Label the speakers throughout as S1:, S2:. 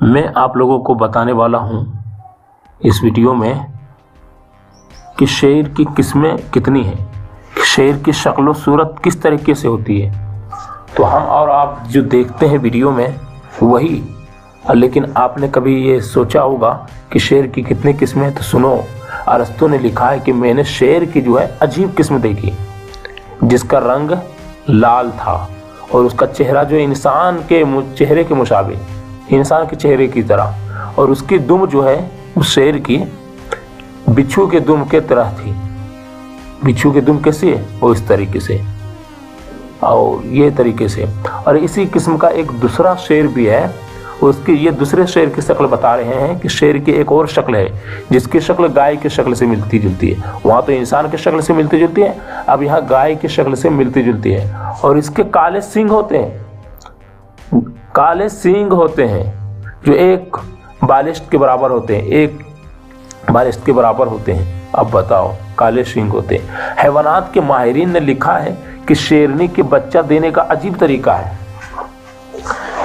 S1: میں آپ لوگوں کو بتانے والا ہوں اس ویڈیو میں کہ شعر کی قسمیں کتنی ہیں، شعر کی شکل و صورت کس طریقے سے ہوتی ہے۔ تو ہم اور آپ جو دیکھتے ہیں ویڈیو میں وہی، لیکن آپ نے کبھی یہ سوچا ہوگا کہ شعر کی کتنی قسمیں ہیں؟ تو سنو، ارسطو نے لکھا ہے کہ میں نے شعر کی جو ہے عجیب قسم دیکھی، جس کا رنگ لال تھا اور اس کا چہرہ جو انسان کے چہرے کے مشابہ، انسان کے چہرے کی طرح، اور اس کی دم جو ہے اس شعر کی بچھو کے دم کے طرح تھی۔ بچھو کے دم کیسے ہے؟ وہ اس طریقے سے اور یہ طریقے سے۔ اور اسی قسم کا ایک دوسرا شعر بھی ہے، اس کی یہ دوسرے شعر کی شکل بتا رہے ہیں کہ شعر کی ایک اور شکل ہے جس کی شکل گائے کی شکل سے ملتی جلتی ہے۔ وہاں تو انسان کی شکل سے ملتی جلتی ہے، اب یہاں گائے کی شکل سے ملتی جلتی ہے، اور اس کے کالے سینگ ہوتے ہیں، کالے سینگ ہوتے ہیں جو ایک بالشت کے برابر ہوتے ہیں، ایک بالشت کے برابر ہوتے ہیں۔ اب بتاؤ، کالے سینگ ہوتے ہیں۔ حیوانات کے ماہرین نے لکھا ہے کہ شیرنی کے بچہ دینے کا عجیب طریقہ ہے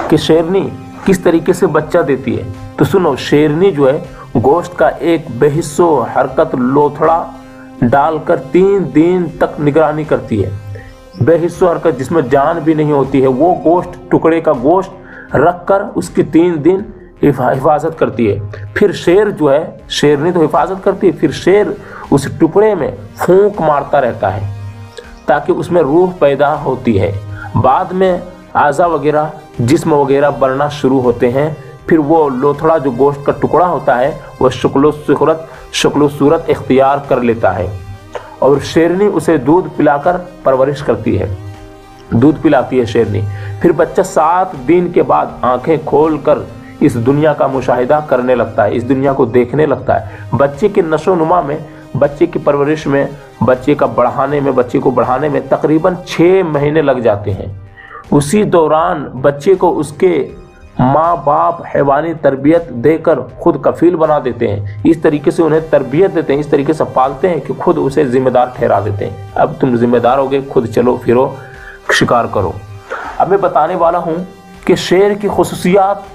S1: کہ شیرنی کس طریقے سے بچہ دیتی ہے۔ تو سنو، شیرنی جو ہے گوشت کا ایک بے حس و حرکت لوتھڑا ڈال کر 3 دن تک نگرانی کرتی ہے۔ بے حس و حرکت جس میں جان بھی نہیں ہوتی ہے، وہ گوشت، ٹکڑے کا گوشت رکھ کر اس کی 3 دن حفاظت کرتی ہے۔ پھر شیر جو ہے، شیرنی تو حفاظت کرتی ہے، پھر شیر اس ٹکڑے میں پھونک مارتا رہتا ہے تاکہ اس میں روح پیدا ہوتی ہے۔ بعد میں اعضا وغیرہ، جسم وغیرہ بڑھنا شروع ہوتے ہیں، پھر وہ لوتھڑا جو گوشت کا ٹکڑا ہوتا ہے وہ شکل و صورت اختیار کر لیتا ہے، اور شیرنی اسے دودھ پلا کر پرورش کرتی ہے، دودھ پلاتی ہے شیرنی۔ پھر بچہ 7 دن کے بعد آنکھیں کھول کر اس دنیا کا مشاہدہ کرنے لگتا ہے، اس دنیا کو دیکھنے لگتا ہے۔ بچے کے نشو و نما میں، بچے کی پرورش میں، بچے کو بڑھانے میں تقریباً 6 مہینے لگ جاتے ہیں۔ اسی دوران بچے کو اس کے ماں باپ حیوانی تربیت دے کر خود کفیل بنا دیتے ہیں، اس طریقے سے انہیں تربیت دیتے ہیں، اس طریقے سے پالتے ہیں کہ خود اسے ذمہ دار ٹھہرا دیتے ہیں۔ اب تم ذمہ دار ہوگے، خود چلو پھرو، شکار کرو۔ اب میں بتانے والا ہوں کہ شعر کی خصوصیات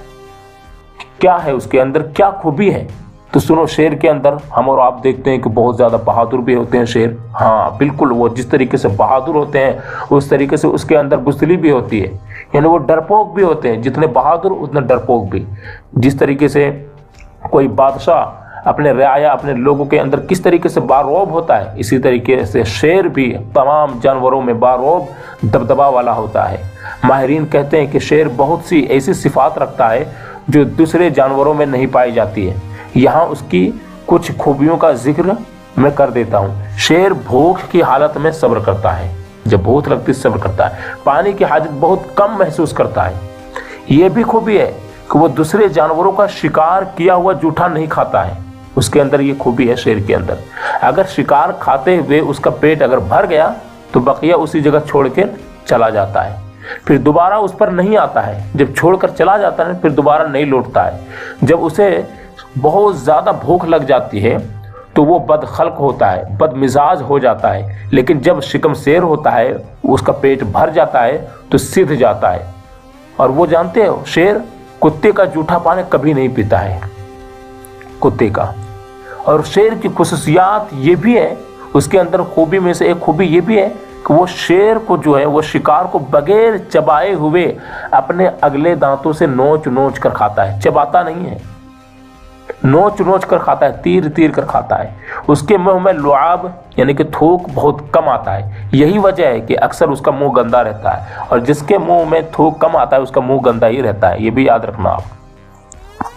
S1: کیا ہے، اس کے اندر کیا خوبی ہے۔ تو سنو، شعر کے اندر ہم اور آپ دیکھتے ہیں کہ بہت زیادہ بہادر بھی ہوتے ہیں شعر۔ ہاں بالکل، وہ جس طریقے سے بہادر ہوتے ہیں اس طریقے سے اس کے اندر بزدلی بھی ہوتی ہے، یعنی وہ ڈرپوک بھی ہوتے ہیں، جتنے بہادر اتنے ڈرپوک بھی۔ جس طریقے سے کوئی بادشاہ اپنے رعایا، اپنے لوگوں کے اندر کس طریقے سے باروب ہوتا ہے، اسی طریقے سے شعر بھی تمام جانوروں میں باروب دبدبا والا ہوتا ہے۔ ماہرین کہتے ہیں کہ شعر بہت سی ایسی صفات رکھتا ہے جو دوسرے جانوروں میں نہیں پائی جاتی ہے۔ یہاں اس کی کچھ خوبیوں کا ذکر میں کر دیتا ہوں۔ شعر بھوک کی حالت میں صبر کرتا ہے، جب بھوک لگتی صبر کرتا ہے۔ پانی کی حاجت بہت کم محسوس کرتا ہے۔ یہ بھی خوبی ہے کہ وہ دوسرے جانوروں کا شکار کیا ہوا جوٹا نہیں کھاتا ہے، اس کے اندر یہ خوبی ہے شعر کے اندر۔ اگر شکار کھاتے ہوئے اس کا پیٹ اگر بھر گیا تو بقیہ اسی جگہ چھوڑ کے چلا جاتا ہے، پھر دوبارہ اس پر نہیں آتا ہے۔ جب چھوڑ کر چلا جاتا ہے پھر دوبارہ نہیں لوٹتا ہے۔ جب اسے بہت زیادہ بھوک لگ جاتی ہے تو وہ بد خلق ہوتا ہے، بد مزاج ہو جاتا ہے، لیکن جب شکم سیر ہوتا ہے، اس کا پیٹ بھر جاتا ہے تو سدھ جاتا ہے۔ اور وہ جانتے ہو، شیر کتے کا جوٹا پانی کبھی نہیں پیتا ہے، کتے کا۔ اور شیر کی خصوصیات یہ بھی ہے، اس کے اندر خوبی میں سے ایک خوبی یہ بھی ہے کہ وہ شیر کو جو ہے، وہ شکار کو بغیر چبائے ہوئے اپنے اگلے دانتوں سے نوچ نوچ کر کھاتا ہے، چباتا نہیں ہے، نوچ نوچ کر کھاتا ہے، تیر تیر کر کھاتا ہے۔ اس کے منہ میں لعاب یعنی کہ تھوک بہت کم آتا ہے۔ یہی وجہ ہے کہ اکثر اس کا منہ گندا رہتا ہے، اور جس کے منہ میں تھوک کم آتا ہے اس کا منہ گندا ہی رہتا ہے، یہ بھی یاد رکھنا آپ۔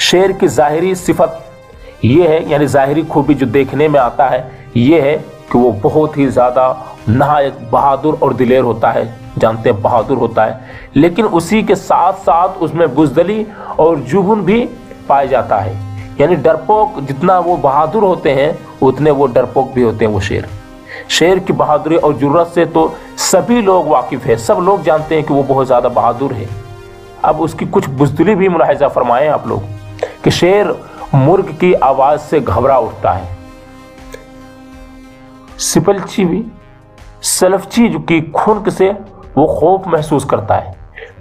S1: شعر کی ظاہری صفت یہ ہے، یعنی ظاہری خوبی جو دیکھنے میں آتا ہے یہ ہے کہ وہ بہت ہی زیادہ نہایت بہادر اور دلیر ہوتا ہے، جانتے ہیں بہادر ہوتا ہے، لیکن اسی کے ساتھ ساتھ اس میں بزدلی اور جبن بھی پایا جاتا ہے۔ یعنی ڈرپوک جتنا وہ بہادر ہوتے ہیں اتنے وہ ڈرپوک بھی ہوتے ہیں وہ شعر۔ شعر کی بہادری اور جرأت سے تو سبھی لوگ واقف ہیں، سب لوگ جانتے ہیں کہ وہ بہت زیادہ بہادر ہے۔ اب اس کی کچھ بزدلی بھی ملاحظہ فرمائیں آپ لوگ کہ شعر مرغ کی آواز سے گھبرا اٹھتا ہے، سلفچی کی کھنک سے وہ خوف محسوس کرتا ہے،